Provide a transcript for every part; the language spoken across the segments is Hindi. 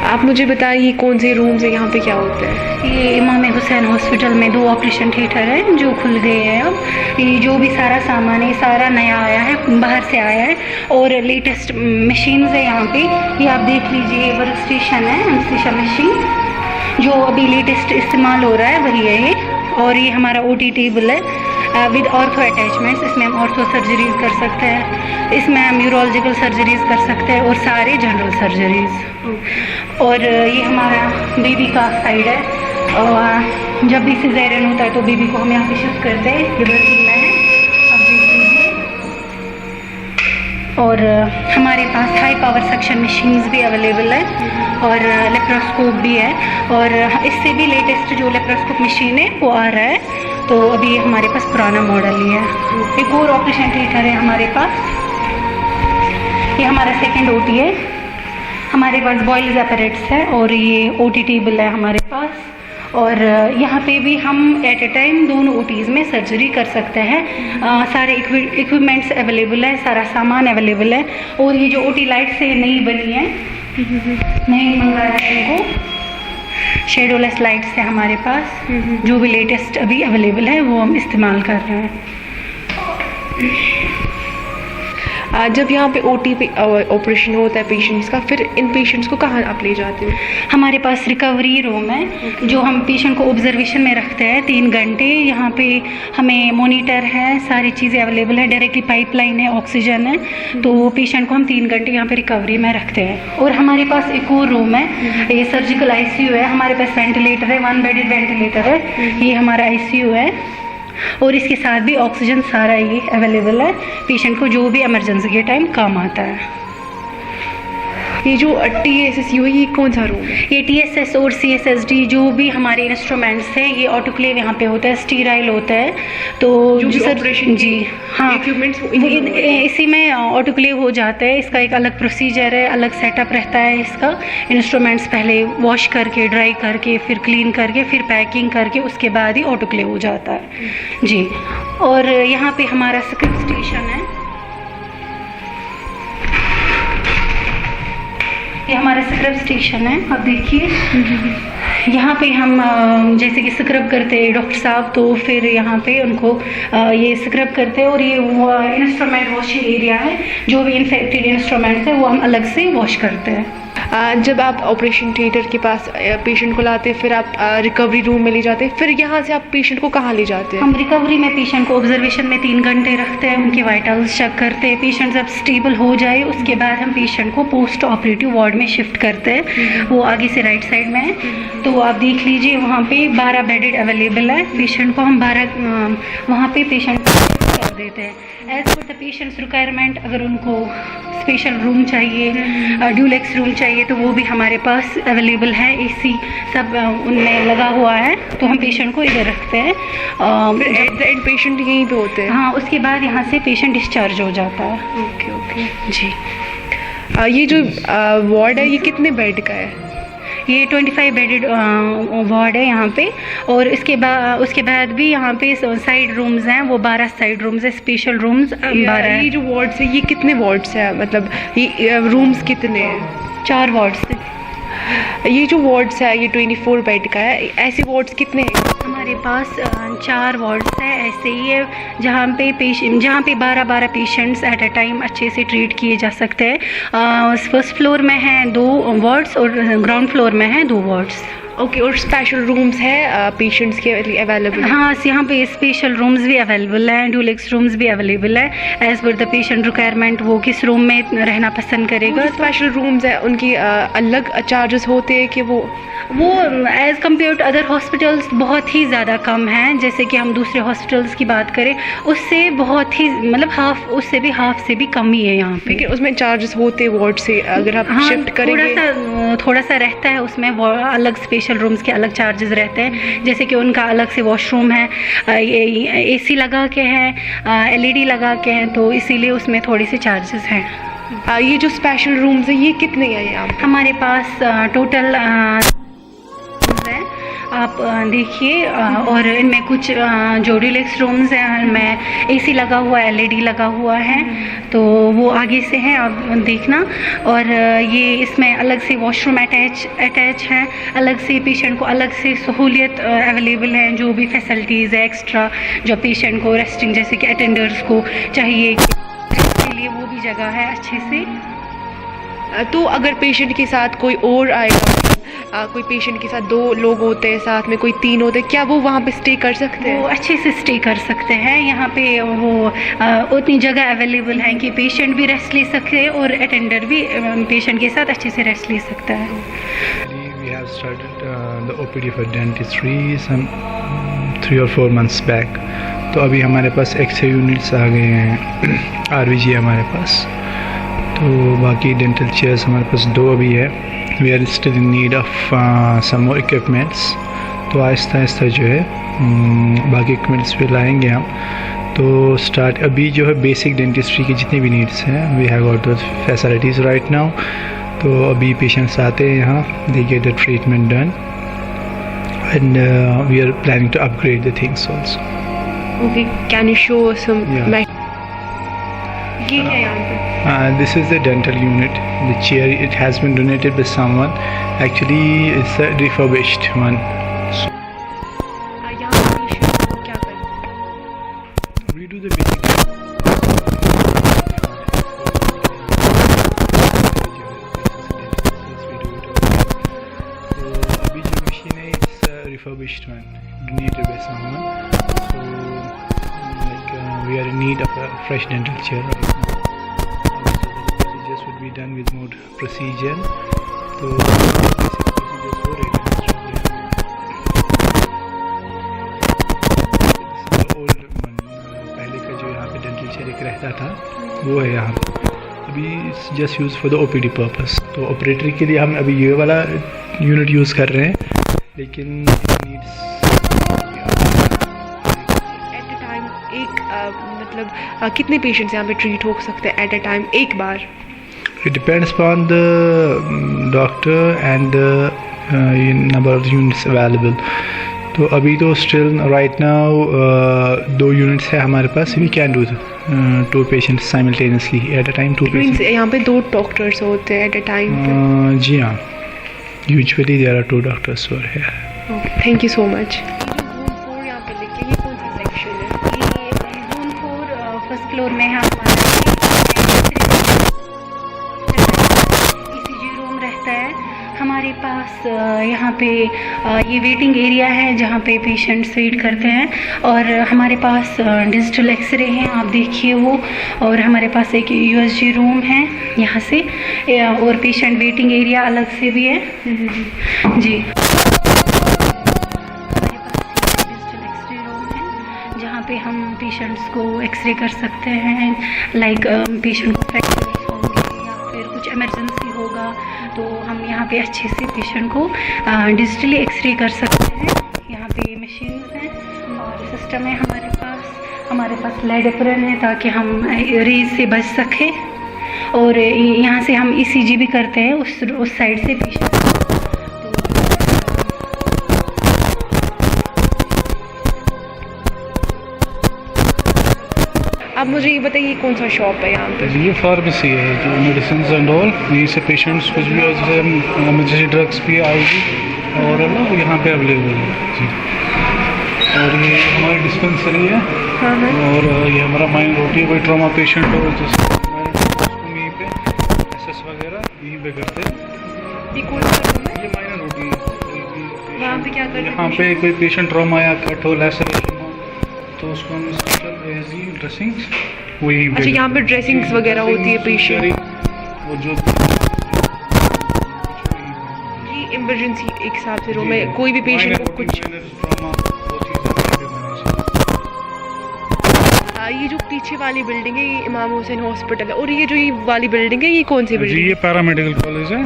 आप मुझे बताइए कौन से रूम्स है, यहाँ पे क्या होता है? ये इमाम हुसैन हॉस्पिटल में 2 ऑपरेशन थिएटर है जो खुल गए हैं अब। ये जो भी सारा सामान है सारा नया आया है, बाहर से आया है और लेटेस्ट मशीन्स है यहाँ पे। ये आप देख लीजिए, वर्क स्टेशन है, एनेस्थीसिया मशीन जो अभी लेटेस्ट इस्तेमाल हो रहा है वही है ये। और ये हमारा OT टेबल है विद ऑर्थो अटैचमेंट्स। इसमें हम ऑर्थो सर्जरीज कर सकते हैं, इसमें हम यूरोलॉजिकल सर्जरीज कर सकते हैं और सारे जनरल सर्जरीज। और ये हमारा बेबी का साइड है, और जब भी सिजेरियन होता है तो बेबी को हम यहाँ पे शिफ्ट करते हैं। ये बर्थिंग में है, अब देख लीजिए। और हमारे पास हाई पावर सक्शन मशीन्स भी अवेलेबल है और लेप्रोस्कोप भी है। और इससे भी लेटेस्ट जो लेप्रोस्कोप मशीन है वो आ रहा है, तो अभी ये हमारे पास पुराना मॉडल ही है। एक और ऑपरेशन थिएटर है हमारे पास, ये हमारा सेकंड OT है। हमारे पास बॉयल्स अपैरेट्स है और ये OT टेबल है हमारे पास। और यहाँ पे भी हम एट ए टाइम दोनों OTs में सर्जरी कर सकते हैं। सारे इक्विपमेंट्स अवेलेबल है, सारा सामान अवेलेबल है। और ये जो OT लाइट से नई बनी है, नई मंगवाया है इनको, शेडोलेस लाइट्स है हमारे पास, जो भी लेटेस्ट अभी अवेलेबल है वो हम इस्तेमाल कर रहे हैं। जब यहाँ पे OT पे ऑपरेशन होता है पेशेंट्स का, फिर इन पेशेंट्स को कहाँ आप ले जाते हो? हमारे पास रिकवरी रूम है जो हम पेशेंट को ऑब्जर्वेशन में रखते हैं 3 घंटे। यहाँ पे हमें मॉनिटर है, सारी चीज़ें अवेलेबल है, डायरेक्टली पाइपलाइन है, ऑक्सीजन है, तो पेशेंट को हम 3 घंटे यहाँ पे रिकवरी में रखते हैं। और हमारे पास एक और रूम है, ये सर्जिकल ICU है। हमारे पास वेंटिलेटर है, 1 बेडेड वेंटिलेटर है, ये हमारा ICU है। और इसके साथ भी ऑक्सीजन सारा ये अवेलेबल है, पेशेंट को जो भी इमरजेंसी के टाइम काम आता है। ये जो TSSU है, ये कौन सा रूम है? ये TSS और CSSD जो भी हमारे इंस्ट्रूमेंट्स हैं, ये ऑटोक्लेव यहाँ पे होता है, स्टीराइल होता है। तो जो ऑपरेशन जी हाँ, इक्विपमेंट्स इसी में ऑटोक्लेव हो जाता है। इसका एक अलग प्रोसीजर है, अलग सेटअप रहता है इसका। इंस्ट्रूमेंट्स पहले वॉश करके, ड्राई करके, फिर क्लीन करके, फिर पैकिंग करके, उसके बाद ही ऑटोक्लेव हो जाता है जी। और यहाँ पे हमारा स्क्रिप्ट स्टेशन है, ये हमारा स्क्रब स्टेशन है। अब देखिए यहाँ पे हम जैसे कि स्क्रब करते हैं डॉक्टर साहब, तो फिर यहाँ पे उनको ये स्क्रब करते हैं। और ये इंस्ट्रूमेंट वॉशिंग एरिया है, जो भी इन्फेक्टेड इंस्ट्रूमेंट्स है वो हम अलग से वॉश करते हैं। जब आप ऑपरेशन थिएटर के पास पेशेंट को लाते हैं, फिर आप रिकवरी रूम में ले जाते हैं, फिर यहाँ से आप पेशेंट को कहाँ ले जाते हैं? हम रिकवरी में पेशेंट को ऑब्जर्वेशन में 3 घंटे रखते हैं, उनके वाइटल्स चेक करते हैं। पेशेंट जब स्टेबल हो जाए उसके बाद हम पेशेंट को पोस्ट ऑपरेटिव वार्ड में शिफ्ट करते हैं, वो आगे से राइट साइड में है। तो आप देख लीजिए वहाँ पे 12 बेडेड अवेलेबल है। पेशेंट को हम 12 वहाँ पे पेशेंट कर देते हैं as per the patients requirement. अगर उनको स्पेशल रूम चाहिए, ड्यूलेक्स रूम चाहिए, तो वो भी हमारे पास अवेलेबल है। AC सब उनमें लगा हुआ है, तो हम पेशेंट को इधर रखते हैं। एट द एंड पेशेंट यहीं पे होते हैं? हाँ, उसके बाद यहाँ से पेशेंट डिस्चार्ज हो जाता है। ओके जी। ये जो वार्ड है, ये कितने बेड का है? ये 25 बेडेड वार्ड है यहाँ पे। और उसके बाद भी यहाँ पे साइड रूम्स हैं, वो 12 साइड रूम्स है, स्पेशल रूम्स 12 है। ये जो वार्ड्स है, ये कितने वार्ड्स है, मतलब ये रूम्स कितने हैं? 4 वार्ड्स। ये जो वार्ड्स है, ये 24 बेड का है। ऐसे वार्ड्स कितने हैं? हमारे पास 4 वार्ड्स है ऐसे ही है, जहाँ पे 12 पेशेंट्स एट अ टाइम अच्छे से ट्रीट किए जा सकते हैं। फर्स्ट फ्लोर में हैं 2 वार्ड्स और ग्राउंड फ्लोर में हैं 2 वार्ड्स। ओके। और स्पेशल रूम्स है पेशेंट्स के लिए अवेलेबल? हाँ, यहाँ पे स्पेशल रूम्स भी अवेलेबल हैं, ड्यूलेक्स रूम्स भी अवेलेबल है। As per the patient requirement वो किस रूम में रहना पसंद करेगा। स्पेशल रूम्स है, उनकी अलग चार्जेस होते हैं कि वो as compare to other hospitals बहुत ही ज़्यादा कम हैं। जैसे कि हम दूसरे हॉस्पिटल्स की बात करें, उससे बहुत ही मतलब उससे भी हाफ से भी कम ही है यहाँ पे। लेकिन उसमें चार्जेस होते वार्ड से अगर आप शिफ्ट करेंगे? थोड़ा सा रहता है उसमें, अलग स्पेशल रूम्स के अलग चार्जेस रहते हैं। जैसे कि उनका अलग से वॉशरूम है, AC लगा के है, LED लगा के हैं, तो इसीलिए उसमें थोड़ी सी चार्जेस हैं। ये जो स्पेशल रूम्स है, ये कितने हैं यहाँ? हमारे पास टोटल है आप देखिए और इनमें कुछ जो डिलक्स रूम्स हैं इनमें एसी लगा हुआ है, एलईडी लगा हुआ है, तो वो आगे से है, आप देखना। और ये इसमें अलग से वॉशरूम अटैच है, अलग से पेशेंट को अलग से सहूलियत अवेलेबल है, जो भी फैसिलिटीज़ है एक्स्ट्रा जो पेशेंट को रेस्टिंग जैसे कि अटेंडर्स को चाहिए के लिए वो भी जगह है अच्छे से। तो अगर पेशेंट के साथ कोई और आएगा, कोई पेशेंट के साथ 2 लोग होते हैं, साथ में कोई 3 होते हैं, क्या वो वहाँ पे स्टे कर सकते हैं? वो अच्छे से स्टे कर सकते हैं। यहाँ पे वो उतनी जगह अवेलेबल है कि पेशेंट भी रेस्ट ले सकते हैं और अटेंडर भी पेशेंट के साथ अच्छे से रेस्ट ले सकता है। We have started the OPD for dentistry some 3 or 4 months back. तो अभी हमारे पास एक्स-रे यूनिट्स आ गए हैं, RVG हमारे पास, तो बाकी डेंटल चेयर्स हमारे पास 2 अभी है। We are still in need of some more equipments, तो आहिस्ता आहिस्ता जो है बाकी इक्विपमेंट्स भी लाएंगे हम। तो स्टार्ट अभी जो है बेसिक डेंटिस्ट्री की जितनी भी नीड्स हैं, we have got those facilities right now. तो अभी पेशेंट्स आते हैं यहाँ, they get the treatment done and we are planning to upgrade the things also. Okay, can you show some? Yeah. ये है यहाँ पे। This is the dental unit. The chair, it has been donated by someone. Actually, it's a refurbished one. यहाँ पे patient को क्या करते हैं? We do the basic. So अभी जो machine है, it's a refurbished one, donated by someone. So like we are in need of a fresh dental chair right now. Would be done with more procedure, तो procedures हो रहे हैं। ओल्ड पहले का जो यहाँ पे डेंटल चेयर एक रहता था वो है यहाँ पे, अभी just use for the OPD purpose. तो ऑपरेटरी के लिए हम अभी ये वाला यूनिट यूज़ कर रहे हैं, लेकिन नीड्स एट अ टाइम एक मतलब कितने पेशेंट्स यहाँ पे ट्रीट हो सकते हैं एट अ टाइम एक बार? It depends upon the doctor and the number of units available. तो अभी तो still right now 2 units है हमारे पास. We can do 2 patients simultaneously at a time. 2 patients. यहाँ पे 2 डॉक्टर्स होते हैं एट अ टाइम? जी हाँ. Usually there are 2 doctors who are here. Thank you so much. Zone 4 यहाँ पे लिखे, ये कौन सा सेक्शन है? ये Zone 4 फर्स्ट फ्लोर में है हमारा ECG रूम रहता है हमारे पास। यहाँ पे ये वेटिंग एरिया है जहाँ पे पेशेंट्स वेट करते हैं, और हमारे पास डिजिटल एक्सरे हैं, आप देखिए वो, और हमारे पास एक USG रूम है यहाँ से, और पेशेंट वेटिंग एरिया अलग से भी है जी। पे हम पेशेंट्स को एक्सरे कर सकते हैं, लाइक पेशेंट को फ्रैक्चर्स होंगे या फिर कुछ इमरजेंसी होगा, तो हम यहाँ पे अच्छे से पेशेंट को डिजिटली एक्सरे कर सकते हैं। यहाँ पे मशीन्स हैं और सिस्टम है हमारे पास लेड एप्रन है ताकि हम रेज से बच सकें, और यहाँ से हम ECG भी करते हैं उस साइड से पेशेंट। आप मुझे ये बताइए कौन सा शॉप है यहाँ पे? ये फार्मेसी है जो मेडिसिन एंड ऑल, यहीं से पेशेंट्स कुछ भी जैसे इमरजेंसी ड्रग्स भी आएगी और ना वो यहाँ पे अवेलेबल है जी। और ये हमारी डिस्पेंसरी है। हाँ। और ये हमारा माइंड रोटी है, कोई ट्रॉमा पेशेंट हो जैसे उसको यहीं पे SS वगैरह यहीं पे करते हैं। ये कौन सा रूम है? ये माइंड रोटी है। यहाँ पे क्या करते हैं? यहाँ पे कोई पेशेंट ट्रॉमा या कट हो, लैसरेशन हो, तो उसको हम स्पेशल एजी ड्रेसिंग्स वो यहीं पे। अच्छा, यहाँ पे ड्रेसिंग्स वगैरह होती है पेशेंट? वो जो ये इमरजेंसी एक हिसाब से रूम है, कोई भी पेशेंट को कुछ। ये जो पीछे वाली बिल्डिंग है ये इमाम हुसैन हॉस्पिटल है, और ये जो ये वाली बिल्डिंग है ये कौन सी बिल्डिंग है? ये पैरामेडिकल कॉलेज है।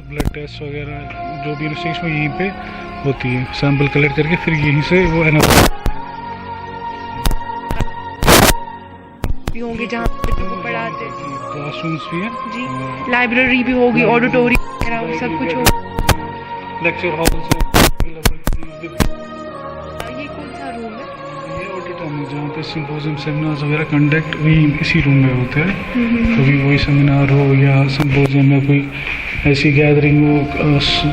ब्लड टेस्ट वगैरह जो भी इन्वेस्टिगेशन यहीं पे होती है, सैंपल कलेक्ट करके फिर यहीं से वो भी होंगे जहाँ पे बच्चों को पढ़ाते हैं? क्लासरूम्स भी हैं जी, लाइब्रेरी भी होगी, ऑडिटोरियम वगैरह वो सब कुछ होगा। लेक्चर हॉल्स हैं ये कौन सा रूम है? ये ऑडिटोरियम है जहाँ पे सिम्पोजियम सेमिनार्स वगैरह कंडक्ट वही इसी रूम में होते हैं कभी कोई सेमिनार हो या सिम्पोजियम में कोई ऐसी गैदरिंग हो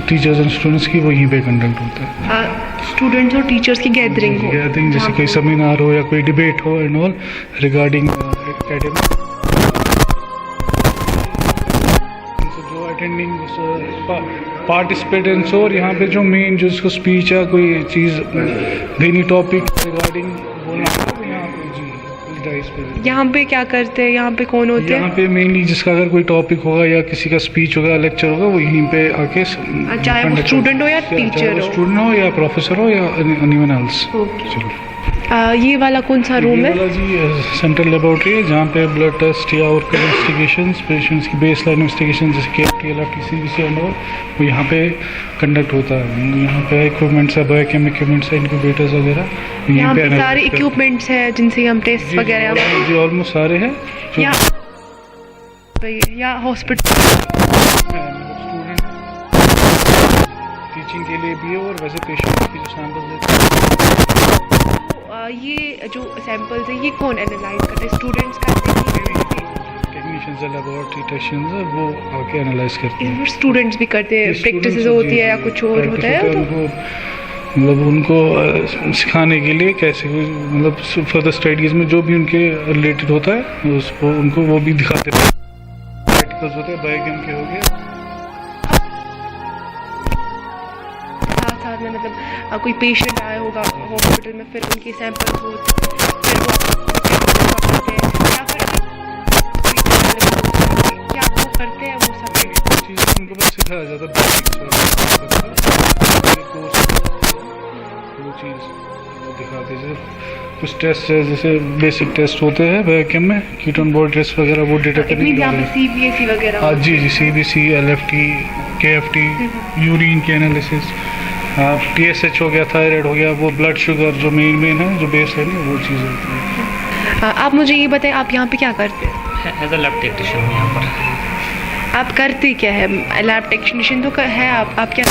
टीचर्स एंड स्टूडेंट्स की वहीं पे कंडक्ट होता है स्टूडेंट्स और टीचर्स की गैदरिंग हो गैदरिंग जैसे कोई सेमिनार हो या कोई डिबेट हो एंड ऑल रिगार्डिंग एकेडमिक जो अटेंडिंग पार्टिसिपेटेंट्स और यहाँ पे जो मेन जो इसको स्पीच या कोई चीज़ देनी टॉपिक रिगार्डिंग बोलना यहाँ पे जी इस पे यहाँ पे क्या करते हैं? यहाँ पे कौन होते यहाँ हैं? पे मेनली जिसका अगर कोई टॉपिक होगा या किसी का स्पीच होगा लेक्चर होगा वो यहीं पे आके चाहे वो स्टूडेंट हो या टीचर हो? स्टूडेंट हो या प्रोफेसर हो या एनीवन एल्स। ओके। ये वाला कौन सा रूम है? ये वाला जी सेंट्रल लेबोरेटरी है जहाँ पे ब्लड टेस्ट या और इन्वेस्टिगेशंस पेशेंट्स की बेस लाइन इन्वेस्टिगेशन जैसे KFT LFT CBC and all वो यहाँ पे कंडक्ट होता है। यहाँ पे इक्विपमेंट्स है बायोकेम इक्विपमेंट्स है इनक्यूबेटर्स वगैरह यहाँ पे सारे इक्विपमेंट्स हैं जिनसे हम टेस्ट वगैरह जी ऑलमोस्ट सारे हैं या हॉस्पिटल स्टूडेंट टीचिंग के लिए भी है और वैसे पेशेंट की जो सैंपल्स है ये जो सैंपल्स है ये कौन एनालाइज करते हैं? स्टूडेंट्स करते हैं? टेक्नीशियंस लेबोरेटरी टेक्नीशियंस है वो आके एनालाइज करते हैं। स्टूडेंट्स भी करते हैं? प्रैक्टिस होती है या कुछ और होता है? मतलब उनको सिखाने के लिए कैसे मतलब फर्दर स्टडीज़ में जो भी उनके रिलेटेड होता है उसको उनको वो भी दिखाते हैं। प्रैक्टिकल्स होते हैं बायोकेम के हो गए साथ में मतलब कोई पेशेंट आया होगा हॉस्पिटल में फिर उनके सैंपल्स होते हैं फिर वो करते हैं या फिर क्या वो करते हैं वो सब चीज़ उनको बस सिखाया जाता है वो चीज़ वो दिखाते हैं। कुछ टेस्ट है जैसे बेसिक टेस्ट होते हैं बायोकेम में कीटोन बॉडी टेस्ट वगैरह वो डेटा इतनी यहाँ पे CBSE वगैरह जी CBC LFT KFT यूरिन के एनालिसिस TSH हो गया थायराइड हो गया वो ब्लड शुगर जो मेन है जो बेस है ना वो चीज़ होती है। आप मुझे ये बताएं आप यहाँ पे क्या करते हैं? एज अ लैब टेक्नीशियन हूँ यहाँ पर। आप करते क्या है? लैब टेक्नीशियन तो है आप क्या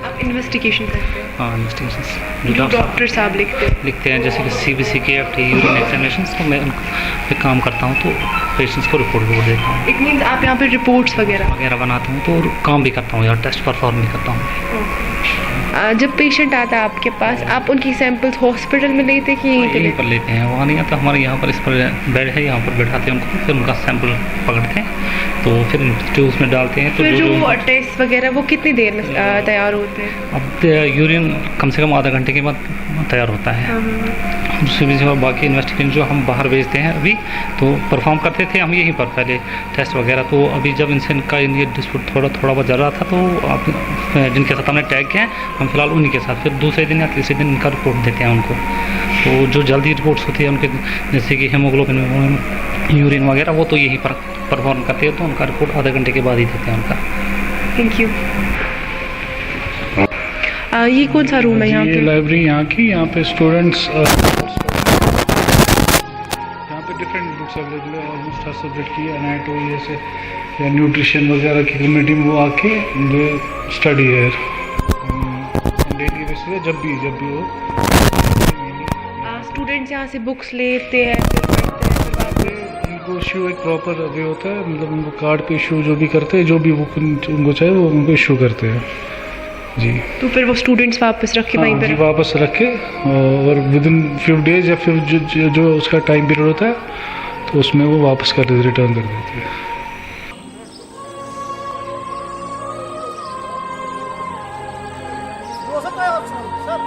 आप इन्वेस्टिगेशन करते हैं? हाँ इन्वेस्टिगेशन जो डॉक्टर साहब लिखते हैं जैसे कि CBC KFT यूरिन एग्जामिनेशन तो मैं उनको पे काम करता हूँ तो पेशेंट्स को रिपोर्ट देता हूँ। इट मीन्स आप यहाँ पे रिपोर्ट्स वगैरह बनाता हूँ तो काम भी करता हूँ यार टेस्ट परफॉर्म भी करता हूँ। जब पेशेंट आता है आपके पास आप उनकी सैंपल्स हॉस्पिटल में लेते हैं कि यहीं पर लेते हैं? वहाँ नहीं आता हमारे यहाँ पर इस पर बेड है यहाँ पर बैठाते हैं उनको फिर उनका सैंपल पकड़ते हैं तो फिर ट्यूब्स में डालते हैं। तो फिर जो टेस्ट वगैरह वो कितनी देर में तैयार होते हैं? अब यूरिन कम से कम आधा घंटे के बाद तैयार होता है। दूसरी भी जो बाकी इन्वेस्टिगेशन जो हम बाहर भेजते हैं अभी तो परफॉर्म करते थे हम यहीं पर पहले टेस्ट वगैरह। तो अभी जब इनसे इनका ये डिस्प्यूट थोड़ा बहुत ज़्यादा रहा था तो आप जिनके साथ हमने टैग किया है हम फिलहाल उन्हीं के साथ फिर दूसरे दिन या तीसरे दिन इनका रिपोर्ट देते हैं उनको। तो जो जल्दी रिपोर्ट्स होती है उनके जैसे कि हीमोग्लोबिन यूरिन वगैरह वो तो यहीं पर परफॉर्म करते हैं तो उनका रिपोर्ट आधे घंटे के बाद ही देते हैं उनका। Thank you. ये कौन सा रूम है यहाँ पे? लाइब्रेरी यहाँ पे स्टूडेंट्स यहाँ पे डिफरेंट बुक्स अवेलेबल है ऑलमोस्ट हर सब्जेक्ट की एनाटॉमी जैसे या न्यूट्रिशन वगैरह की कम्युनिटी में वो आके स्टडी है डेली बेसिस जब भी हो। स्टूडेंट्स यहाँ से बुक्स लेते हैं फिर पढ़ते हैं फिर वापस उनको इशू एक प्रॉपर वे होता है मतलब उनको कार्ड पे इशू जो भी करते हैं जो भी बुक उनको चाहिए वो उनको इशू करते हैं जी। तो फिर वो स्टूडेंट्स वापस रख के वहीं जी पर वापस रखे और विद इन फ्यू डेज या फिर जो उसका टाइम पीरियड होता है तो उसमें वो वापस कर देते रिटर्न कर देते हैं। सर